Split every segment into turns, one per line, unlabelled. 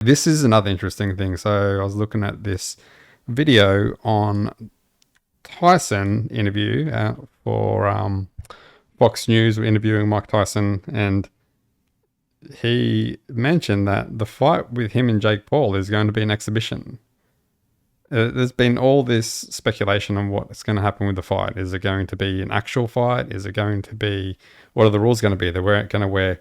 This is another interesting thing. So I was looking at this video on Tyson interview for Fox News, interviewing Mike Tyson, and he mentioned that the fight with him and Jake Paul is going to be an exhibition. There's been all this speculation on what's going to happen with the fight. Is it going to be an actual fight? Is it going to be, what are the rules going to be? They're going to wear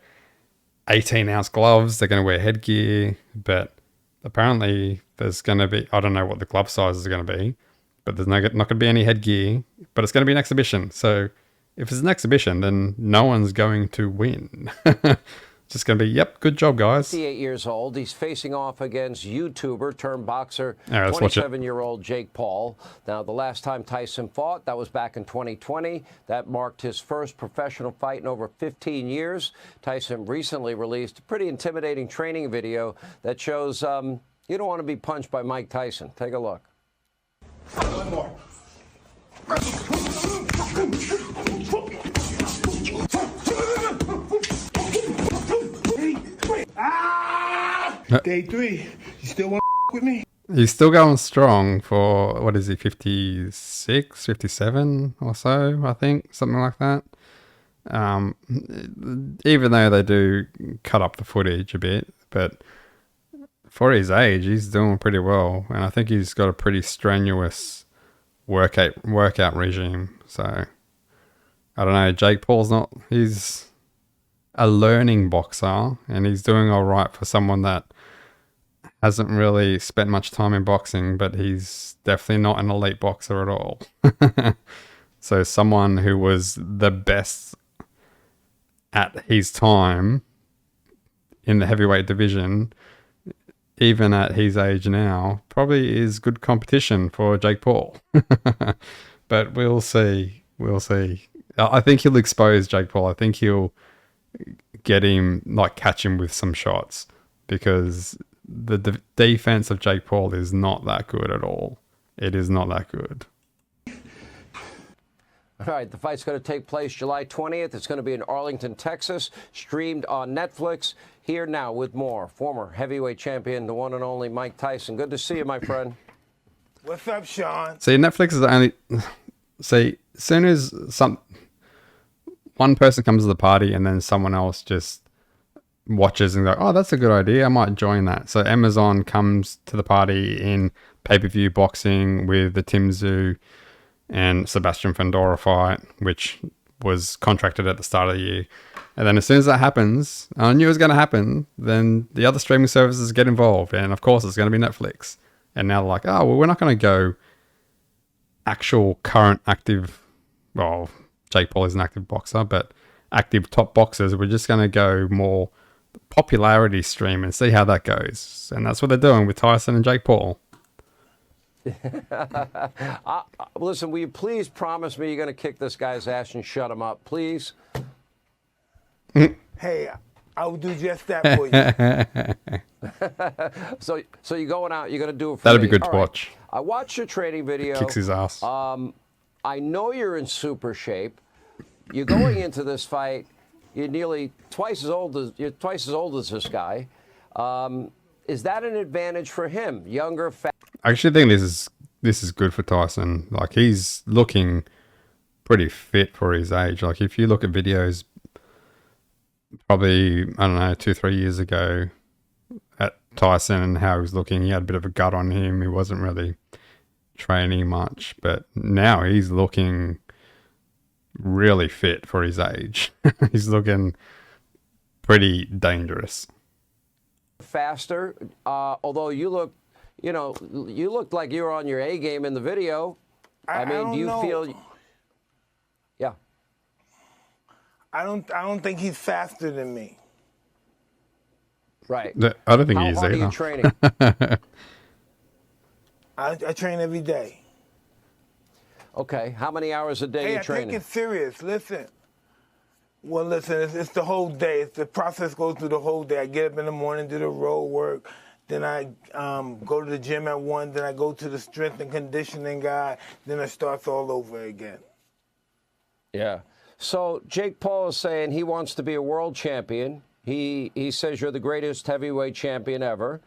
18-ounce gloves. They're going to wear headgear. But apparently there's going to be, I don't know what the glove sizes are going to be, but there's not going to be any headgear. But it's going to be an exhibition. So if it's an exhibition, then no one's going to win. Just going to be, yep, good job, guys.
58 years old. He's facing off against YouTuber turned boxer,
right,
27-year-old Jake Paul. Now, the last time Tyson fought, that was back in 2020. That marked his first professional fight in over 15 years. Tyson recently released a pretty intimidating training video that shows you don't want to be punched by Mike Tyson. Take a look.
One more. Day 3. You still want with me?
He's still going strong for, what is he, 56, 57 or so, I think, something like that. Even though they do cut up the footage a bit, but for his age, he's doing pretty well. And I think he's got a pretty strenuous workout regime. So, I don't know, Jake Paul's he's a learning boxer, and he's doing all right for someone that hasn't really spent much time in boxing, but he's definitely not an elite boxer at all. So someone who was the best at his time in the heavyweight division, even at his age now, probably is good competition for Jake Paul. But we'll see. We'll see. I think he'll expose Jake Paul. I think he'll get him, like, catch him with some shots, because the defense of Jake Paul is not that good at all. It is not that good.
All right, the fight's going to take place July 20th. It's going to be in Arlington, Texas, streamed on Netflix. Here now with more. Former heavyweight champion, the one and only Mike Tyson. Good to see you, my friend.
What's up, Sean?
See, Netflix is only... See, as soon as one person comes to the party and then someone else just watches and goes, oh, that's a good idea, I might join that. So Amazon comes to the party in pay-per-view boxing with the Tim Tszyu and Sebastian Fundora fight, which was contracted at the start of the year. And then as soon as that happens, I knew it was going to happen, then the other streaming services get involved. And of course, it's going to be Netflix. And now they're like, oh, well, we're not going to go actual current active, well, Jake Paul is an active boxer, but active top boxers. We're just going to go more popularity stream and see how that goes. And that's what they're doing with Tyson and Jake Paul.
Listen, will you please promise me you're going to kick this guy's ass and shut him up, please?
Hey, I will do just that for
you. So you're going out, you're going to do it for
That'd
me.
be good to
All right.
watch.
I watched your training video.
Kicks his ass.
I know you're in super shape. You're going into this fight. You're nearly twice as old as this guy. Is that an advantage for him? Younger, fat.
I actually think this is good for Tyson. Like, he's looking pretty fit for his age. Like, if you look at videos, probably, I don't know, 2-3 years ago at Tyson and how he was looking, he had a bit of a gut on him. He wasn't really training much, but now he's looking really fit for his age. He's looking pretty dangerous.
Faster, although you looked like you were on your A game in the video. I mean, do you feel? Yeah.
I don't think he's faster than me.
Right.
I don't think he is
either. How hard are you training?
I train every day.
Okay. How many hours a day are you training?
I take it serious. Listen. Well, listen, it's the whole day. The process goes through the whole day. I get up in the morning, do the road work. Then I go to the gym at 1. Then I go to the strength and conditioning guy. Then it starts all over again.
Yeah. So Jake Paul is saying he wants to be a world champion. He says you're the greatest heavyweight champion ever,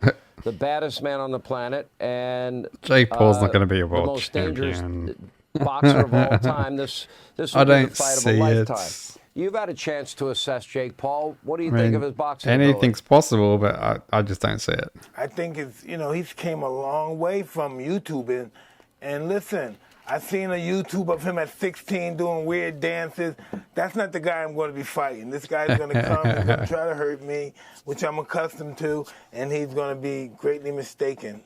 the baddest man on the planet, and
Jake Paul's not going to be a
the
world
most dangerous
champion.
boxer of all time. This
I
will be the
don't
fight of a
see
lifetime.
it.
You've had a chance to assess Jake Paul. What do you
I
think
mean,
of his boxing ability?
anything's possible, but I just don't see it.
I think it's, he's came a long way from YouTube. And listen, I seen a YouTube of him at 16 doing weird dances. That's not the guy I'm going to be fighting. This guy's going to come and gonna try to hurt me, which I'm accustomed to, and he's going to be greatly mistaken.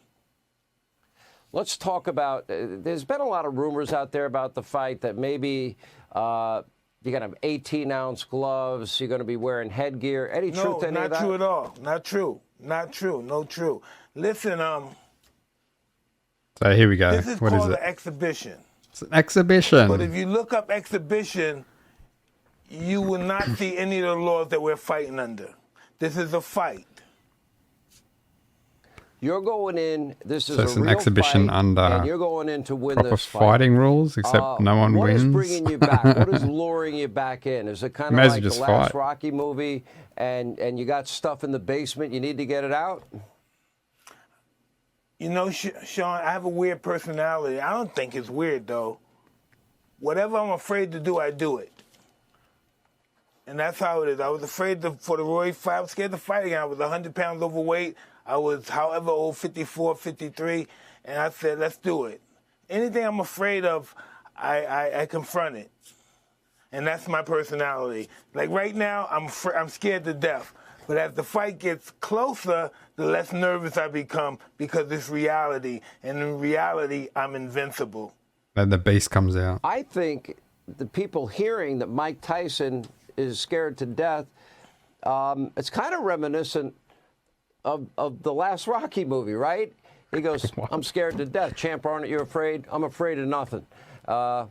Let's talk about, there's been a lot of rumors out there about the fight that maybe you're going to have 18-ounce gloves, you're going to be wearing headgear. Any truth to any of that?
No, not true at all. Not true. Not true. No true. Listen,
So here we go.
this is
What is
called
it?
an exhibition.
It's an exhibition.
But if you look up exhibition, you will not see any of the laws that we're fighting under. This is a fight.
You're going in, this is
So it's
a
an
real
exhibition
fight,
under
and you're going in to win
proper
this fight.
fighting rules, except no one
what
wins.
What is bringing you back? What is luring you back in? Is it kind
May
of
as well
like the
just
last
fight.
Rocky movie, and you got stuff in the basement, you need to get it out?
Sean, I have a weird personality. I don't think it's weird, though. Whatever I'm afraid to do, I do it. And that's how it is. I was afraid for the Roy fight. I was scared to fight again. I was 100 pounds overweight. I was however old, 54, 53. And I said, let's do it. Anything I'm afraid of, I confront it. And that's my personality. Like right now, I'm scared to death. But as the fight gets closer, the less nervous I become because it's reality. And in reality, I'm invincible.
Then the beast comes out.
I think the people hearing that Mike Tyson is scared to death, it's kind of reminiscent of the last Rocky movie, right? He goes, I'm scared to death. Champ, aren't you afraid? I'm afraid of nothing. Yeah,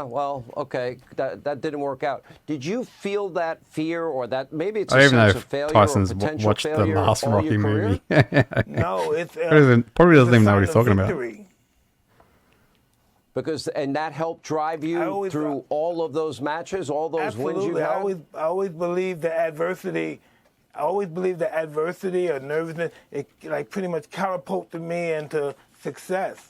well, okay, that didn't work out. Did you feel that fear or that maybe it's a sense of failure
Tyson's
or potential
watched
failure
the last
all
Rocky
your career?
movie.
No, it's
probably doesn't
it's a
even know what
sign
he's
of
talking about.
victory.
And that helped drive you through all of those matches, all those wins you've
Absolutely.
had?
I always believe that adversity. I always believe that adversity or nervousness, it like pretty much catapulted me into success.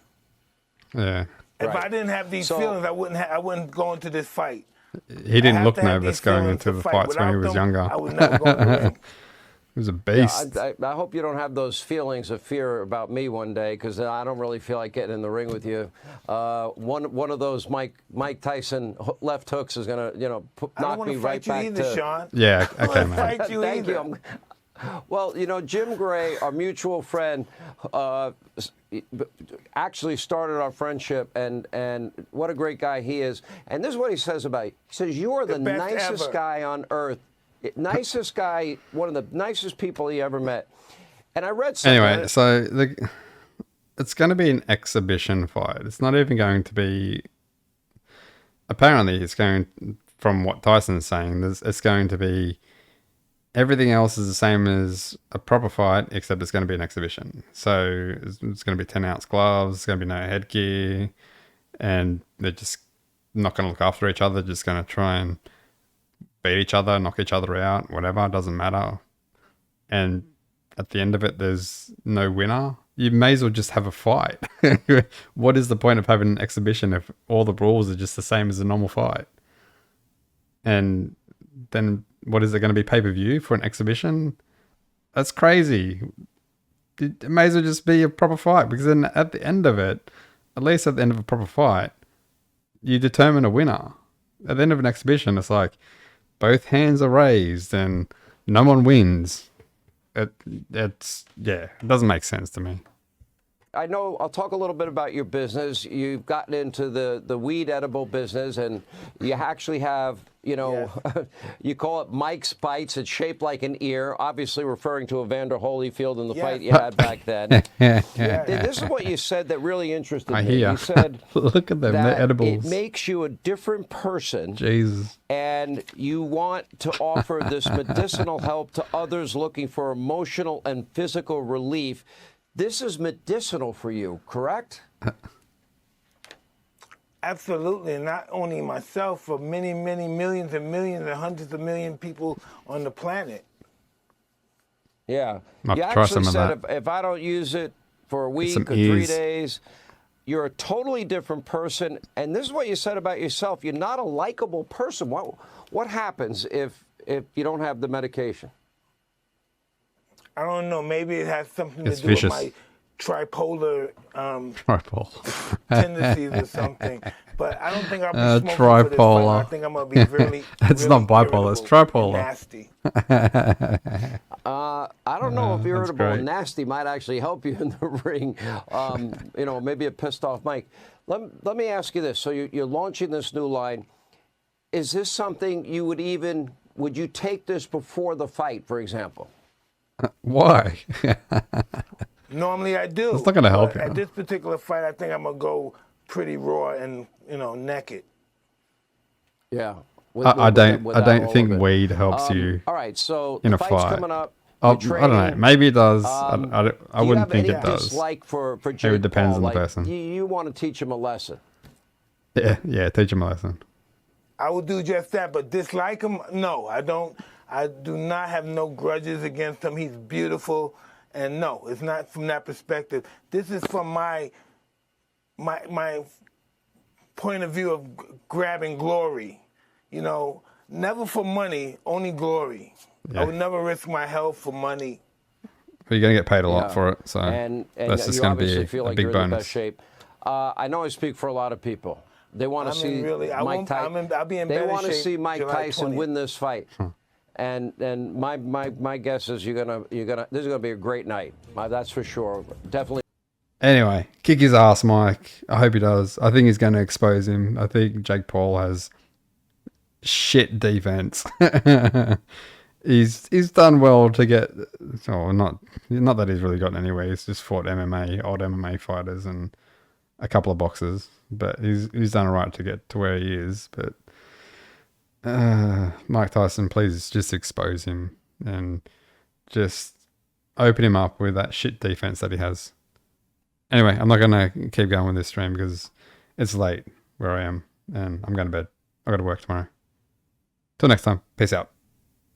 Yeah.
If
Right.
I didn't have these feelings, I wouldn't go into this fight.
He didn't
I have
look
to have
nervous
these
going
feelings
into
to
the
fight.
fights when he
Without
was
them,
younger.
I would never go in the ring.
He was a beast.
I hope you don't have those feelings of fear about me one day, because I don't really feel like getting in the ring with you. One of those Mike Tyson left hooks is gonna, knock me right back
either,
to.
Sean.
Yeah,
I don't
okay,
wanna
man.
fight you
Thank
either.
you. Well, Jim Gray, our mutual friend, actually started our friendship, and what a great guy he is. And this is what he says about you. He says, you are the
best
nicest
ever.
guy on earth. Nicest guy, one of the nicest people he ever met. And I read something.
Anyway, so it's going to be an exhibition fight. It's not even going to be. Apparently, it's going, from what Tyson's saying, it's going to be. Everything else is the same as a proper fight, except it's going to be an exhibition. So it's going to be 10-ounce gloves, it's going to be no headgear, and they're just not going to look after each other, just going to try and beat each other, knock each other out, whatever, doesn't matter. And at the end of it, there's no winner. You may as well just have a fight. What is the point of having an exhibition if all the rules are just the same as a normal fight? And then what is it going to be, pay-per-view for an exhibition? That's crazy. It may as well just be a proper fight, because then at the end of it, at least at the end of a proper fight, you determine a winner. At the end of an exhibition, it's like both hands are raised and no one wins. It doesn't make sense to me.
I know, I'll talk a little bit about your business. You've gotten into the weed edible business, and you actually have, you call it Mike's Bites. It's shaped like an ear, obviously referring to Evander Holyfield in the fight you had back then. This is what you said that really interested me.
hear.
You said,
look at them, they're
that
edibles.
it makes you a different person.
Jesus.
And you want to offer this medicinal help to others looking for emotional and physical relief. This is medicinal for you, correct?
Absolutely. Not only myself, for many, many millions and millions and hundreds of million people on the planet.
Yeah.
Might
You
have to try
actually
some of
said
that.
if I don't use it for a week
Some
or 3
ease.
days, you're a totally different person. And this is what you said about yourself. You're not a likable person. What happens if you don't have the medication?
I don't know. Maybe it has something
It's
to do
vicious.
with my tripolar
Tripole.
tendencies or something. But I don't think I'll be smoking for this fight.
Tripolar.
I think I'm gonna be really,
It's
really
not bipolar, it's
irritable and
tripolar.
nasty.
I don't know if irritable
great.
and nasty might actually help you in the ring. Maybe a pissed off Mike. Let me ask you this. So you're launching this new line. Is this something you would you take this before the fight, for example?
Why?
Normally I do.
It's not gonna help
but
you.
At this particular fight, I think I'm gonna go pretty raw and naked.
Yeah.
I don't
without all
think
of it.
weed helps you
All right, so
in
the
a
fight's
fight.
coming up.
I
You're
don't know.
training.
Maybe it does. I
Do you
wouldn't
have
think
any
it does.
dislike for Jake
Maybe it depends
Paul?
on the person.
You want to teach him a lesson.
Yeah, teach him a lesson.
I will do just that, but dislike him? No, I don't. I do not have no grudges against him. He's beautiful, and no, it's not from that perspective. This is from my point of view of grabbing glory. Never for money, only glory.
Yeah.
I would never risk my health for money.
But you're gonna get paid a lot
Yeah.
for it, so
And
that's just
you
gonna
obviously
be
feel
a
like
big
you're in the
bonus.
best shape. I know I speak for a lot of people. They want to see Mike Tyson.
I'll be in
They
better
want to
shape
see Mike
July
Tyson
20th.
win this fight. And my guess is you're gonna this is gonna be a great night. That's for sure. Definitely.
Anyway, kick his ass, Mike. I hope he does. I think he's going to expose him. I think Jake Paul has shit defense. He's done well to get. Oh, not that he's really gotten anywhere. He's just fought old MMA fighters and a couple of boxers. But he's done all right to get to where he is. But Mike Tyson, please just expose him and just open him up with that shit defense that he has. Anyway, I'm not going to keep going with this stream because it's late where I am and I'm going to bed. I got to work tomorrow. Till next time, peace out.